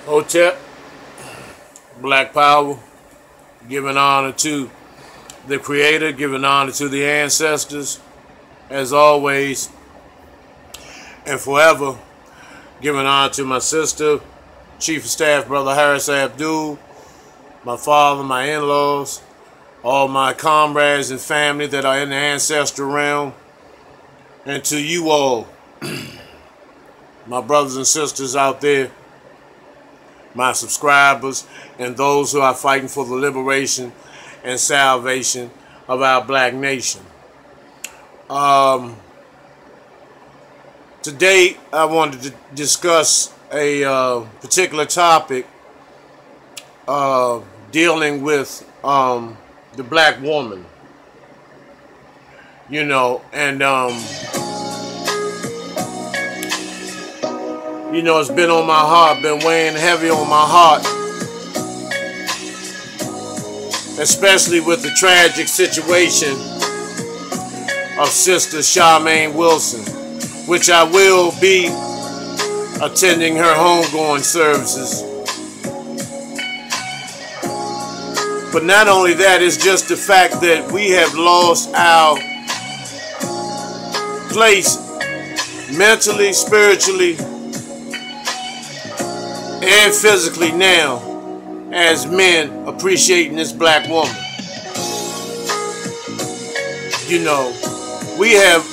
Hotep, Black Power, giving honor to the Creator, giving honor to the ancestors, as always, and forever, giving honor to my sister, Chief of Staff, Brother Harris Abdul, my father, my in-laws, all my comrades and family that are in the ancestral realm, and to you all, my brothers and sisters out there, my subscribers, and those who are fighting for the liberation and salvation of our black nation. Today, I wanted to discuss a particular topic dealing with the black woman. You know, and you know, it's been on my heart, been weighing heavy on my heart, especially with the tragic situation of Sister Charmaine Wilson, which I will be attending her homegoing services. But not only that, it's just the fact that we have lost our place mentally, spiritually, and physically now as men appreciating this black woman. You know, we have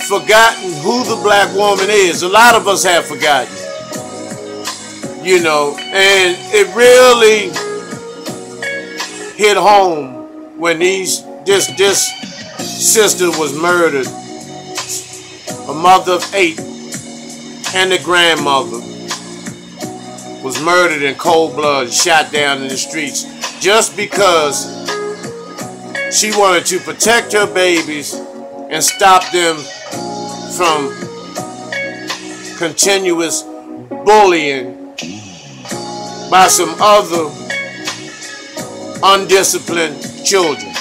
forgotten who the black woman is. A lot of us have forgotten. You know, and it really hit home when this sister was murdered. A mother of 8 and a grandmother was murdered in cold blood, shot down in the streets, just because she wanted to protect her babies and stop them from continuous bullying by some other undisciplined children.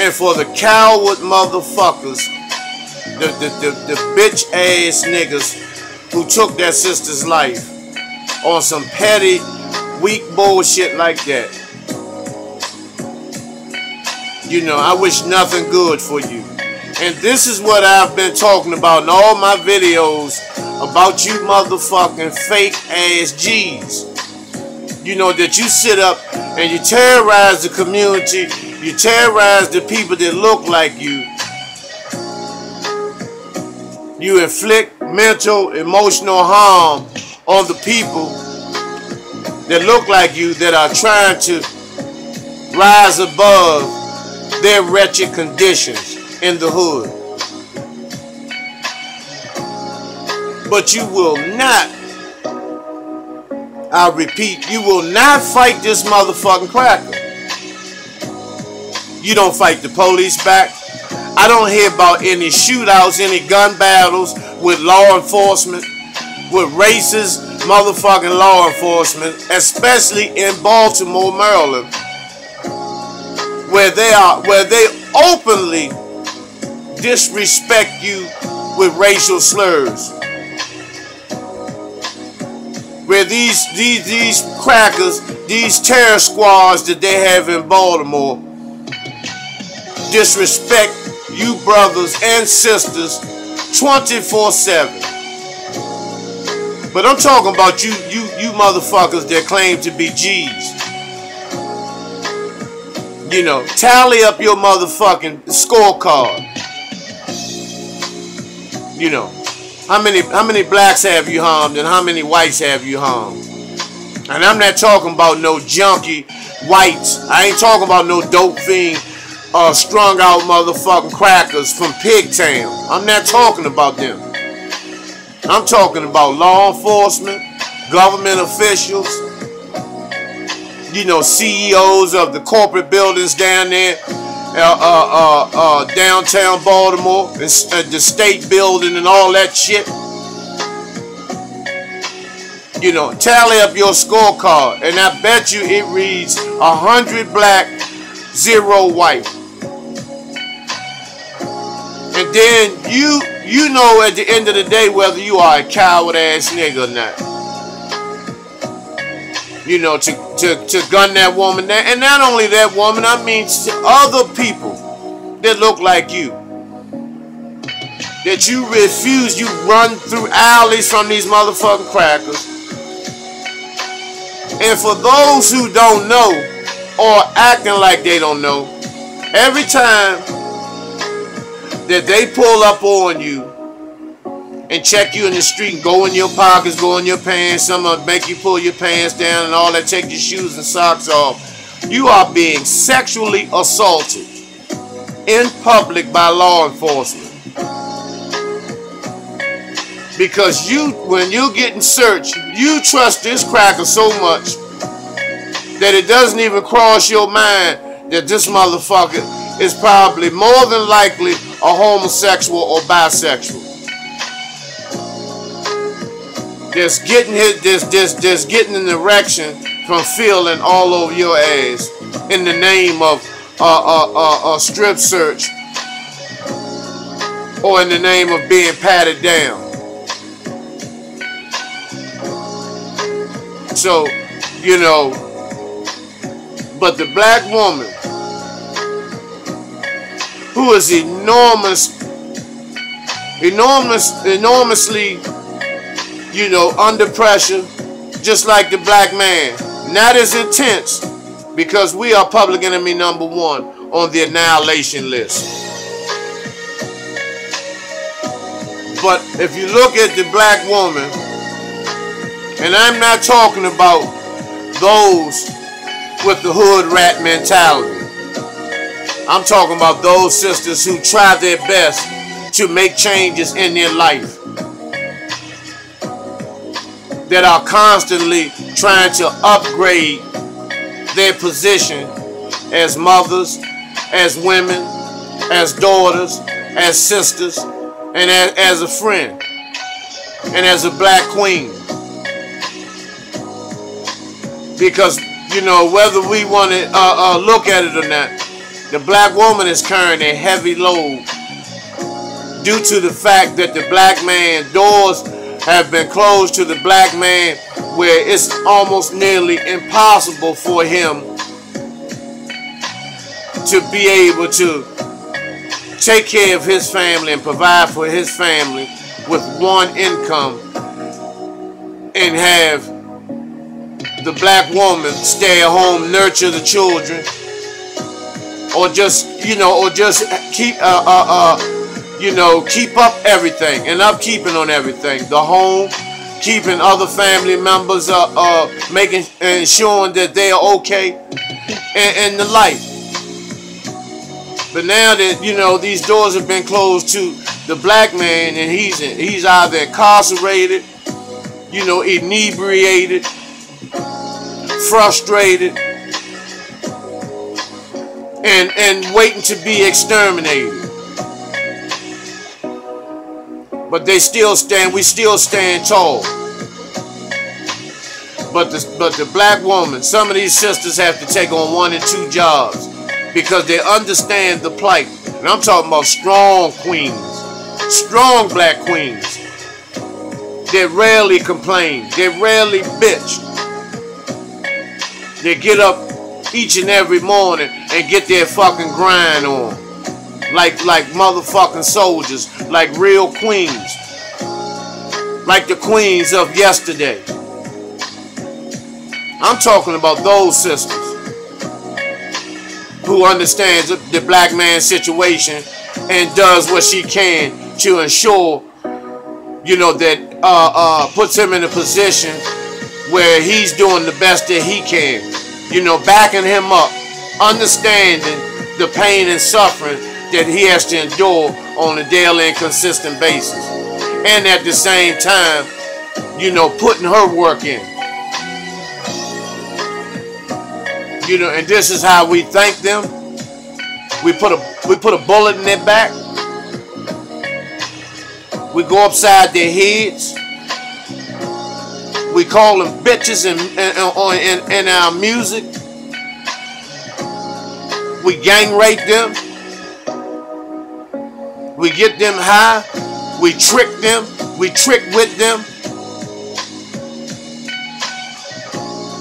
And for the coward motherfuckers, the bitch ass niggas who took their sister's life on some petty, weak bullshit like that. You know, I wish nothing good for you. And this is what I've been talking about in all my videos about you motherfucking fake ass G's. You know, that you sit up and you terrorize the community, you terrorize the people that look like you. You inflict mental, emotional harm on the people that look like you, that are trying to rise above their wretched conditions in the hood. But you will not, I'll repeat, you will not fight this motherfucking cracker. You don't fight the police back. I don't hear about any shootouts, any gun battles with law enforcement, with racist motherfucking law enforcement, especially in Baltimore, Maryland, where they openly disrespect you with racial slurs. Where these crackers, these terror squads that they have in Baltimore disrespect you brothers and sisters 24/7. But I'm talking about you motherfuckers that claim to be G's. You know, tally up your motherfucking scorecard. You know, how many blacks have you harmed and how many whites have you harmed? And I'm not talking about no junkie whites. I ain't talking about no dope fiend strung out motherfucking crackers from Pigtown. I'm not talking about them. I'm talking about law enforcement, government officials, you know, CEOs of the corporate buildings down there, downtown Baltimore, the state building and all that shit. You know, tally up your scorecard, and I bet you it reads 100 black, 0 white. And then you know at the end of the day whether you are a coward ass nigga or not. You know, to gun that woman there. And not only that woman, I mean other people that look like you. That you refuse, you run through alleys from these motherfucking crackers. And for those who don't know or acting like they don't know, every time that they pull up on you and check you in the street and go in your pockets, go in your pants, some of them make you pull your pants down and all that, take your shoes and socks off, you are being sexually assaulted in public by law enforcement. Because you, when you're getting searched, you trust this cracker so much that it doesn't even cross your mind that this motherfucker is probably more than likely a homosexual or bisexual. Just getting an erection from feeling all over your ass in the name of a strip search or in the name of being patted down. So, you know, but the black woman who is enormously, you know, under pressure, just like the black man. Not as intense, because we are public enemy number one on the annihilation list. But if you look at the black woman, and I'm not talking about those with the hood rat mentality. I'm talking about those sisters who try their best to make changes in their life, that are constantly trying to upgrade their position as mothers, as women, as daughters, as sisters, and as a friend, and as a black queen. Because, you know, whether we want to look at it or not, the black woman is carrying a heavy load due to the fact that the black man, doors have been closed to the black man where it's almost nearly impossible for him to be able to take care of his family and provide for his family with one income, and have the black woman stay at home, nurture the children, or just, you know, or just keep you know, keep up everything and upkeeping on everything, the home, keeping other family members making, ensuring that they are okay, and the life. But now that, you know, these doors have been closed to the black man, and he's either incarcerated, you know, inebriated, frustrated, and waiting to be exterminated. But we still stand tall. But the black woman, some of these sisters have to take on 1 and 2 jobs because they understand the plight. And I'm talking about strong queens, strong black queens. They rarely complain. They rarely bitch. They get up each and every morning and get their fucking grind on. Like motherfucking soldiers. Like real queens. Like the queens of yesterday. I'm talking about those sisters who understands the black man's situation and does what she can to ensure, you know, that puts him in a position where he's doing the best that he can, you know, backing him up, understanding the pain and suffering that he has to endure on a daily and consistent basis, and at the same time, you know, putting her work in. You know, and this is how we thank them. We put a bullet in their back. We go upside their heads. We call them bitches in our music. We gang rape them. We get them high. We trick them. We trick with them.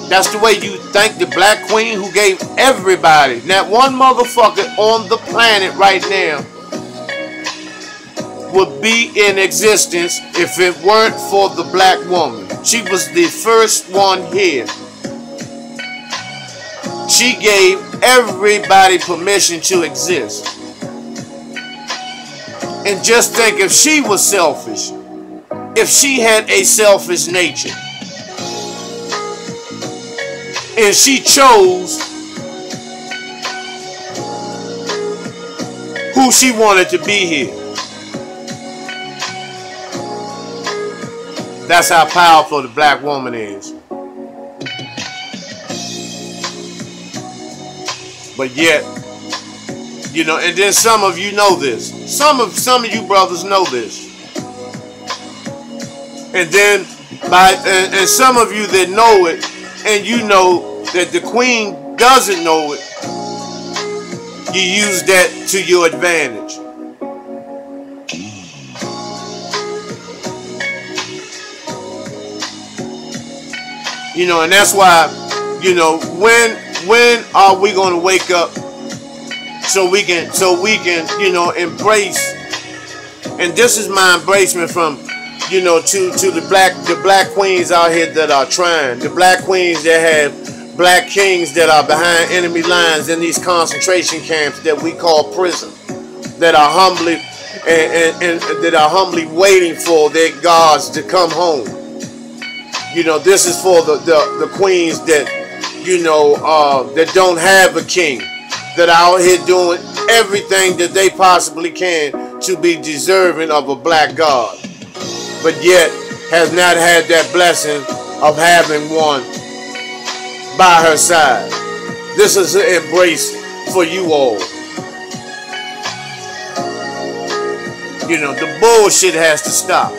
That's the way you think the Black Queen, who gave everybody, not one motherfucker on the planet right now, would be in existence if it weren't for the black woman. She was the first one here. She gave everybody permission to exist. And just think, if she was selfish, if she had a selfish nature, and she chose who she wanted to be here. That's how powerful the black woman is. But yet, you know, and then some of you know this. Some of you brothers know this. And then and some of you that know it, and you know that the queen doesn't know it, you use that to your advantage. You know, and that's why, you know, when are we going to wake up so we can, you know, embrace, and this is my embracement from, you know, to the black queens out here that are trying, the black queens that have black kings that are behind enemy lines in these concentration camps that we call prison, that are humbly and that are humbly waiting for their gods to come home. You know, this is for the queens that, you know, that don't have a king, that are out here doing everything that they possibly can to be deserving of a black god, but yet has not had that blessing of having one by her side. This is an embrace for you all. You know, the bullshit has to stop.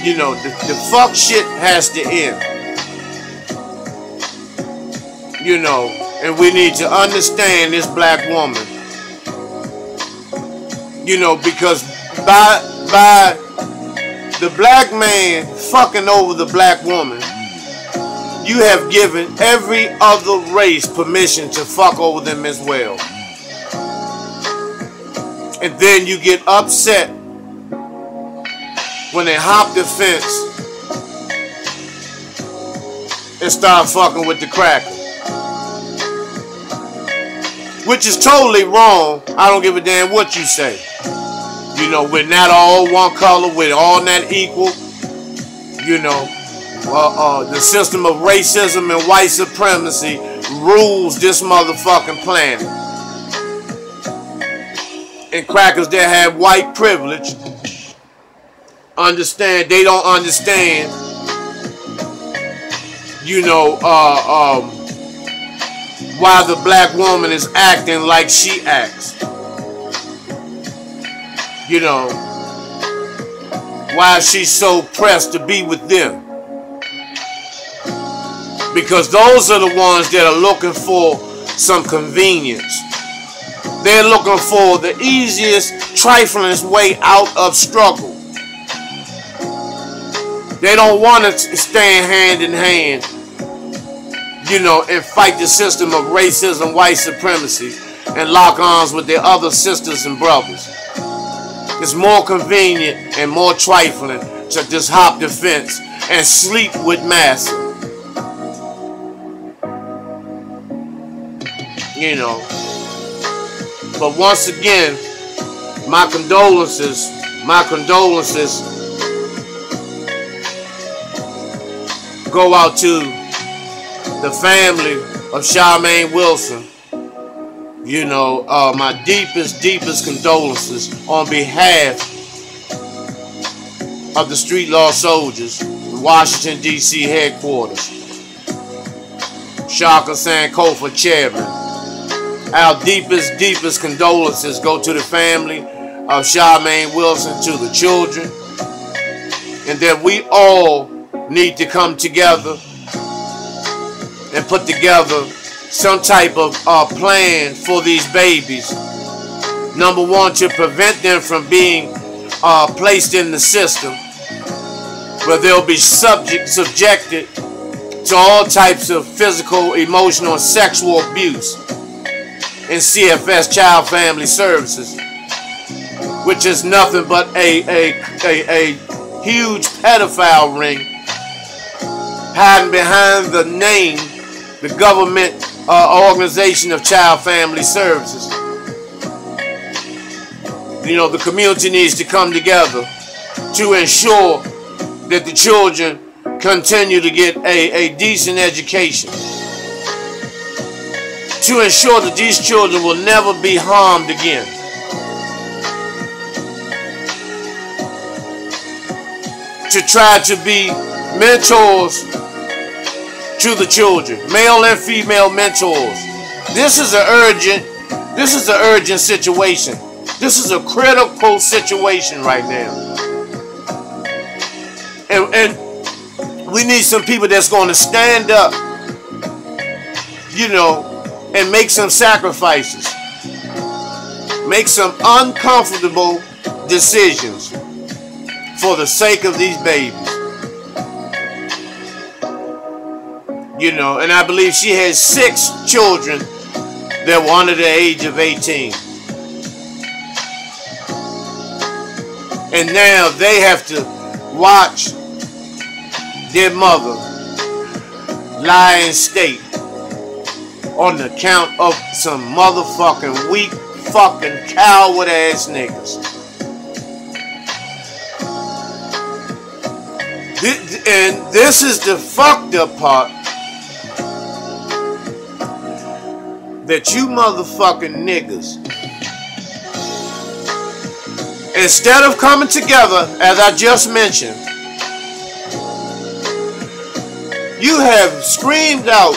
You know, the fuck shit has to end. You know, and we need to understand this black woman. You know, because by the black man fucking over the black woman, you have given every other race permission to fuck over them as well. And then you get upset when they hop the fence and start fucking with the cracker. Which is totally wrong. I don't give a damn what you say. You know, we're not all one color, we're all not equal. You know, the system of racism and white supremacy rules this motherfucking planet. And crackers that have white privilege understand, they don't understand, you know, why the black woman is acting like she acts. You know, why she's so pressed to be with them. Because those are the ones that are looking for some convenience. They're looking for the easiest, triflingest way out of struggle. They don't want to stand hand in hand, you know, and fight the system of racism, white supremacy, and lock arms with their other sisters and brothers. It's more convenient and more trifling to just hop the fence and sleep with massa. You know. But once again, my condolences go out to the family of Charmaine Wilson. You know, my deepest condolences on behalf of the Street Law Soldiers, Washington, D.C. headquarters. Shaka Sankofa, chairman. Our deepest condolences go to the family of Charmaine Wilson, to the children, and that we all need to come together and put together some type of plan for these babies. Number one, to prevent them from being placed in the system where they'll be subjected to all types of physical, emotional, and sexual abuse in CFS Child Family Services, which is nothing but a huge pedophile ring hiding behind the name, the government organization of Child Family Services. You know, the community needs to come together to ensure that the children continue to get a decent education, to ensure that these children will never be harmed again. To try to be mentors to the children, male and female mentors. This is an urgent situation. This is a critical situation right now. And we need some people that's going to stand up, you know, and make some sacrifices. Make some uncomfortable decisions for the sake of these babies. You know, and I believe she has 6 children that were under the age of 18. And now they have to watch their mother lie in state on the count of some motherfucking weak, fucking coward ass niggas. And this is the fucked up part, that you motherfucking niggas, instead of coming together, as I just mentioned, you have screamed out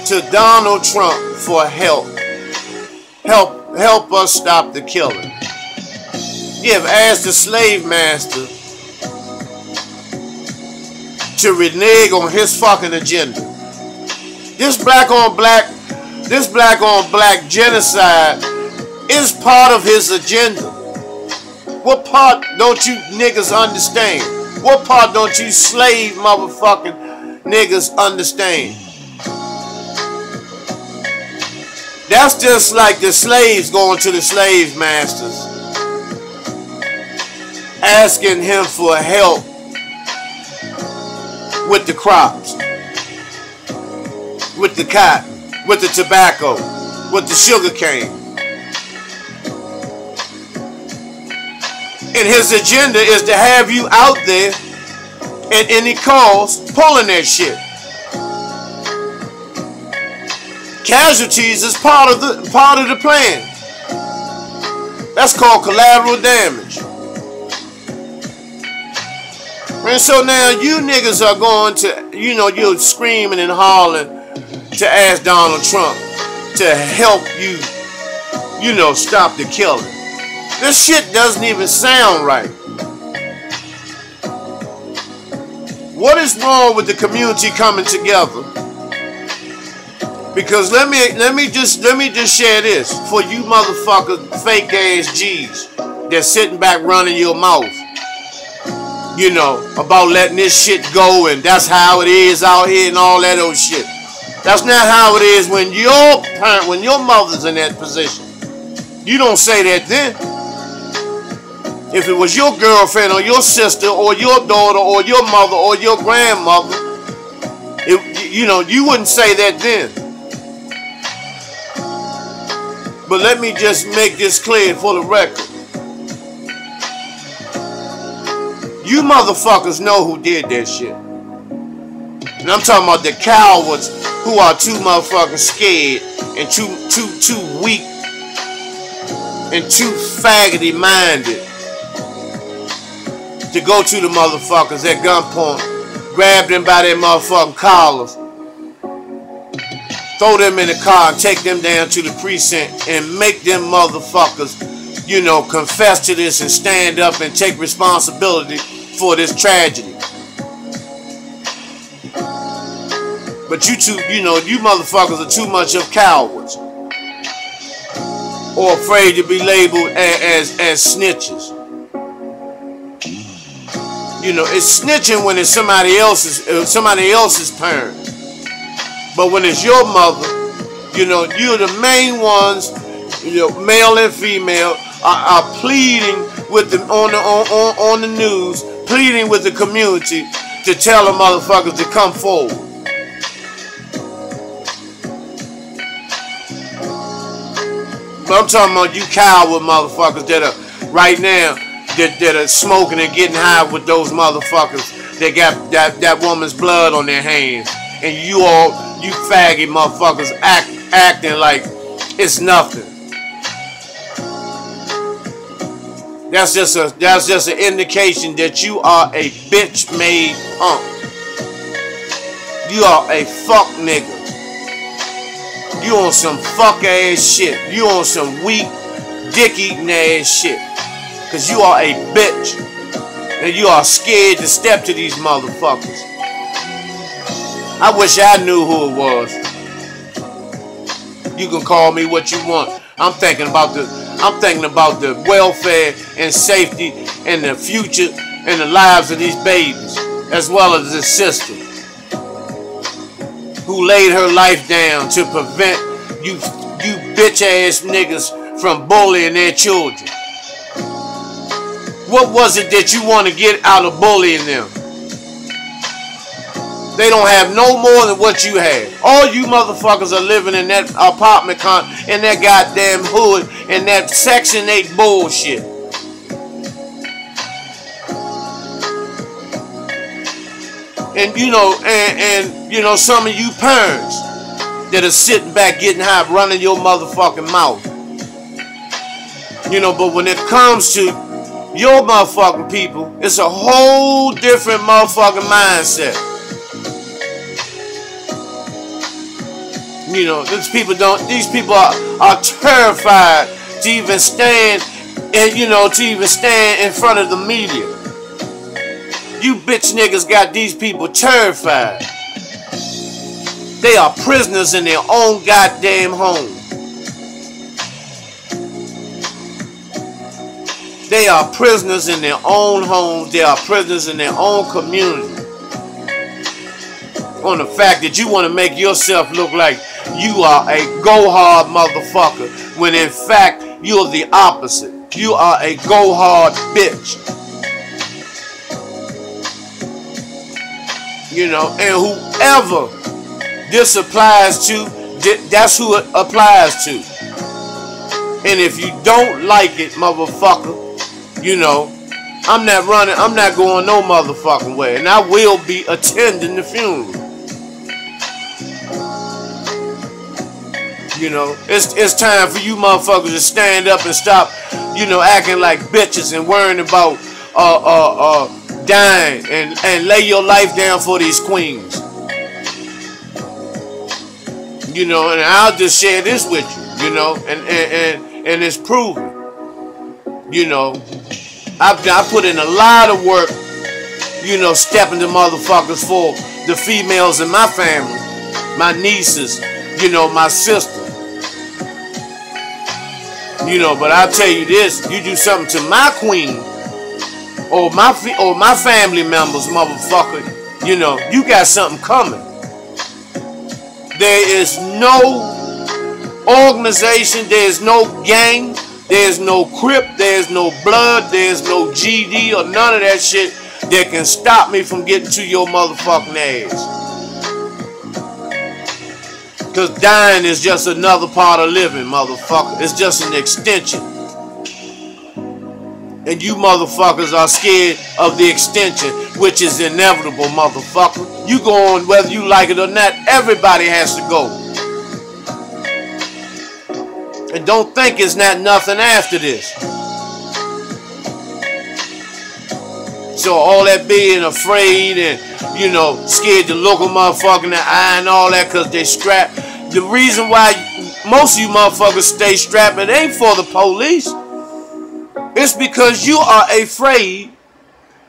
to Donald Trump for help. Help us stop the killing. You have asked the slave master to renege on his fucking agenda. This black on black genocide is part of his agenda. What part don't you niggas understand? What part don't you slave motherfucking niggas understand? That's just like the slaves going to the slave masters, asking him for help with the crops, with the cotton, with the tobacco, with the sugar cane. And his agenda is to have you out there at any cost pulling that shit. Casualties is part of the plan. That's called collateral damage. And so now you niggas are going to, you know, you're screaming and hollering to ask Donald Trump to help you, you know, stop the killing. This shit doesn't even sound right. What is wrong with the community coming together? Because let me just share this for you motherfuckers, fake ass G's that's sitting back running your mouth, you know, about letting this shit go and that's how it is out here and all that old shit. That's not how it is when your parent, when your mother's in that position. You don't say that then. If it was your girlfriend or your sister or your daughter or your mother or your grandmother, you know, you wouldn't say that then. But let me just make this clear for the record. You motherfuckers know who did that shit. And I'm talking about the cowards who are too motherfucking scared and too weak and too faggoty minded to go to the motherfuckers at gunpoint, grab them by their motherfucking collars, throw them in the car and take them down to the precinct and make them motherfuckers, you know, confess to this and stand up and take responsibility for this tragedy. But you two, you know, you motherfuckers are too much of cowards. or afraid to be labeled as snitches. You know, it's snitching when it's somebody else's parent. But when it's your mother, you know, you're the main ones, you know, male and female, are pleading with them on the news, pleading with the community to tell the motherfuckers to come forward. But I'm talking about you coward motherfuckers that are right now that are smoking and getting high with those motherfuckers that got that woman's blood on their hands, and you faggot motherfuckers acting like it's nothing. That's just an indication that you are a bitch-made punk. You are a fuck nigga. You on some fuck ass shit. You on some weak, dick eating ass shit. Cause you are a bitch. And you are scared to step to these motherfuckers. I wish I knew who it was. You can call me what you want. I'm thinking about the welfare and safety and the future and the lives of these babies, as well as the sister who laid her life down to prevent you bitch ass niggas from bullying their children. What was it that you want to get out of bullying them? They don't have no more than what you had. All you motherfuckers are living in that apartment in that goddamn hood, in that Section 8 bullshit. And you know, some of you parents that are sitting back getting high, running your motherfucking mouth. You know, but when it comes to your motherfucking people, it's a whole different motherfucking mindset. You know, these people are terrified to even stand in front of the media. You bitch niggas got these people terrified. They are prisoners in their own goddamn home. They are prisoners in their own homes. They are prisoners in their own community. On the fact that you want to make yourself look like you are a go-hard motherfucker, when in fact you're the opposite. You are a go-hard bitch. You know, and whoever this applies to, that's who it applies to. And if you don't like it, motherfucker, you know, I'm not going no motherfucking way. And I will be attending the funeral. You know, it's time for you motherfuckers to stand up and stop, you know, acting like bitches and worrying about dying and lay your life down for these queens. You know, and I'll just share this with you, you know, and it's proven. You know, I put in a lot of work, you know, stepping to motherfuckers for the females in my family, my nieces, you know, my sister. You know, but I'll tell you this, you do something to my queen or my family members, motherfucker, you know, you got something coming. There is no organization, there is no gang, there is no Crip, there is no Blood, there is no GD or none of that shit that can stop me from getting to your motherfucking ass. Because dying is just another part of living, motherfucker. It's just an extension. And you motherfuckers are scared of the extension, which is inevitable, motherfucker. You go on whether you like it or not. Everybody has to go. And don't think it's not nothing after this. So all that being afraid and, you know, scared to look a motherfucker in the eye and all that because they strapped. The reason why most of you motherfuckers stay strapped, it ain't for the police. It's because you are afraid,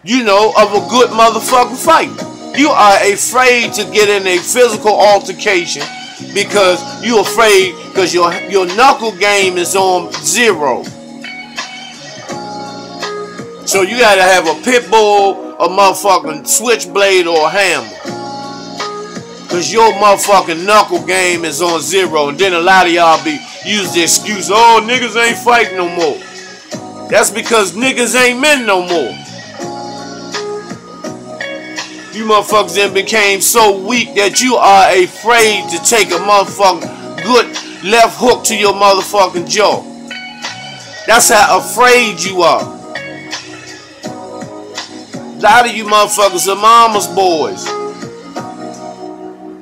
you know, of a good motherfucking fight. You are afraid to get in a physical altercation because you afraid because your knuckle game is on 0. So you gotta have a pit bull, a motherfucking switchblade, or a hammer. Cause your motherfucking knuckle game is on 0. And then a lot of y'all be use the excuse, oh, niggas ain't fighting no more. That's because niggas ain't men no more. You motherfuckers then became so weak that you are afraid to take a motherfucking good left hook to your motherfucking jaw. That's how afraid you are. A lot of you motherfuckers are mama's boys.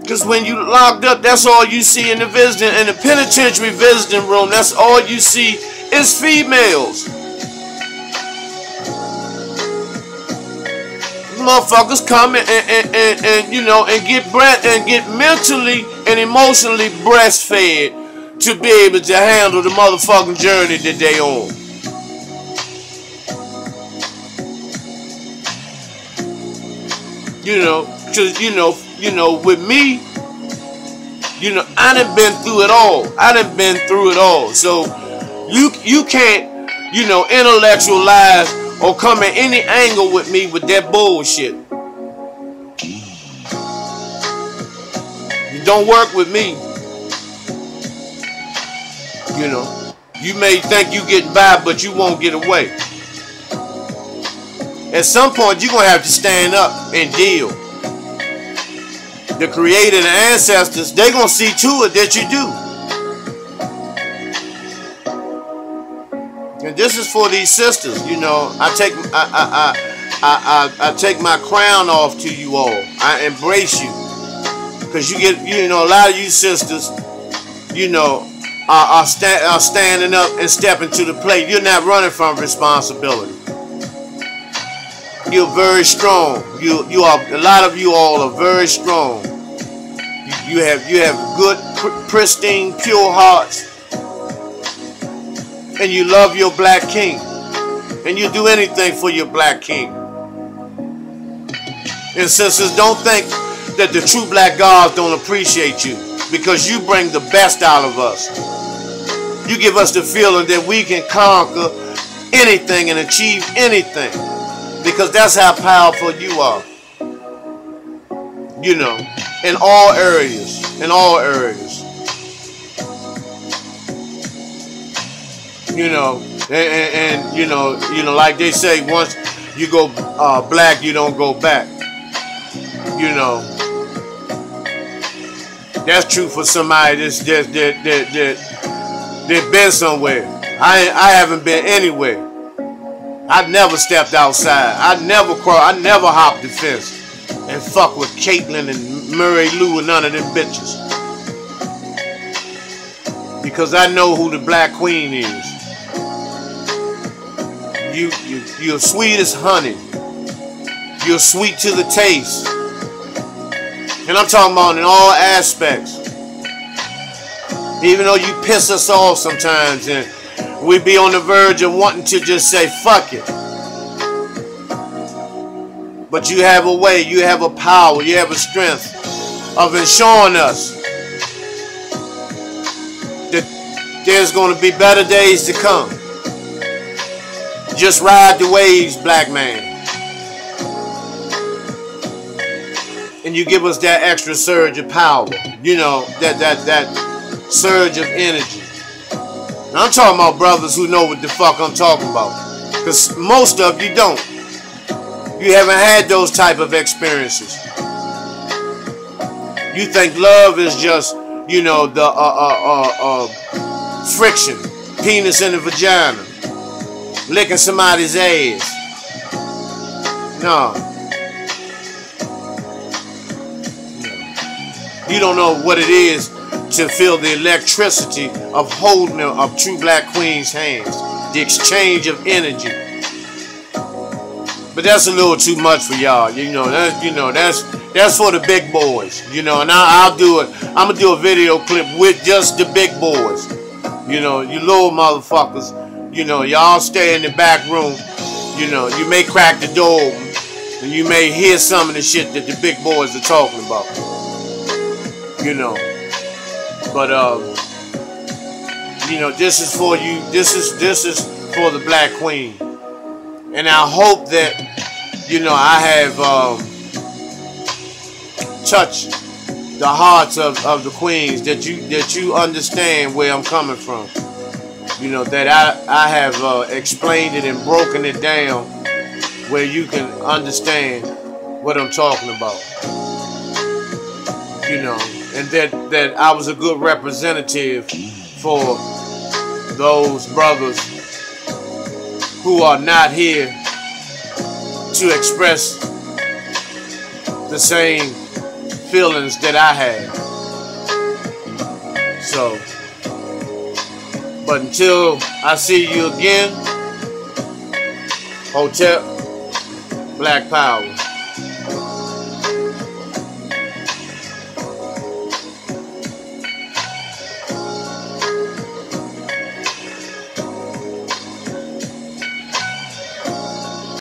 Because when you locked up, that's all you see in the penitentiary visiting room. That's all you see is females. Motherfuckers come and you know, and get mentally and emotionally breastfed to be able to handle the motherfucking journey that they on. You know, cause you know, with me, you know, I done been through it all. So you can't, you know, intellectualize or come at any angle with me with that bullshit. You don't work with me. You know, you may think you getting by, but you won't get away. At some point, you're going to have to stand up and deal. The Creator and the ancestors, they're going to see to it that you do. And this is for these sisters. You know, I take my crown off to you all. I embrace you. Because you get, you know, a lot of you sisters, you know, are standing up and stepping to the plate. You're not running from responsibility. You're very strong. You are, a lot of you all are very strong. You have good, pristine, pure hearts, and you love your black king, and you do anything for your black king. And sisters, don't think that the true black gods don't appreciate you, because you bring the best out of us. You give us the feeling that we can conquer anything and achieve anything. Because that's how powerful you are. You know, in all areas. You know, and you know, like they say, once you go black, you don't go back. You know, that's true for somebody that's been somewhere. I haven't been anywhere. I never stepped outside. I never hopped the fence and fuck with Caitlyn and Murray Lou and none of them bitches. Because I know who the black queen is. You're sweet as honey. You're sweet to the taste. And I'm talking about in all aspects. Even though you piss us off sometimes and we be on the verge of wanting to just say, fuck it. But you have a way, you have a power, you have a strength of ensuring us that there's going to be better days to come. Just ride the waves, black man. And you give us that extra surge of power. You know, that surge of energy. Now, I'm talking about brothers who know what the fuck I'm talking about. Because most of you don't. You haven't had those type of experiences. You think love is just, you know, the friction. Penis in the vagina. Licking somebody's ass. No. You don't know what it is to feel the electricity of holding a true black queen's hands, the exchange of energy. But that's a little too much for y'all. That's for the big boys. You know, and I'll do it. I'm gonna do a video clip with just the big boys. You know, you little motherfuckers. You know, y'all stay in the back room. You know, you may crack the door open, and you may hear some of the shit that the big boys are talking about. You know. But you know, this is for you. This is for the Black Queen, and I hope that, you know, I have touched the hearts of the queens, that you understand where I'm coming from. You know, that I have explained it and broken it down where you can understand what I'm talking about. You know, and that I was a good representative for those brothers who are not here to express the same feelings that I had. So, but until I see you again, Hotep, Black Power.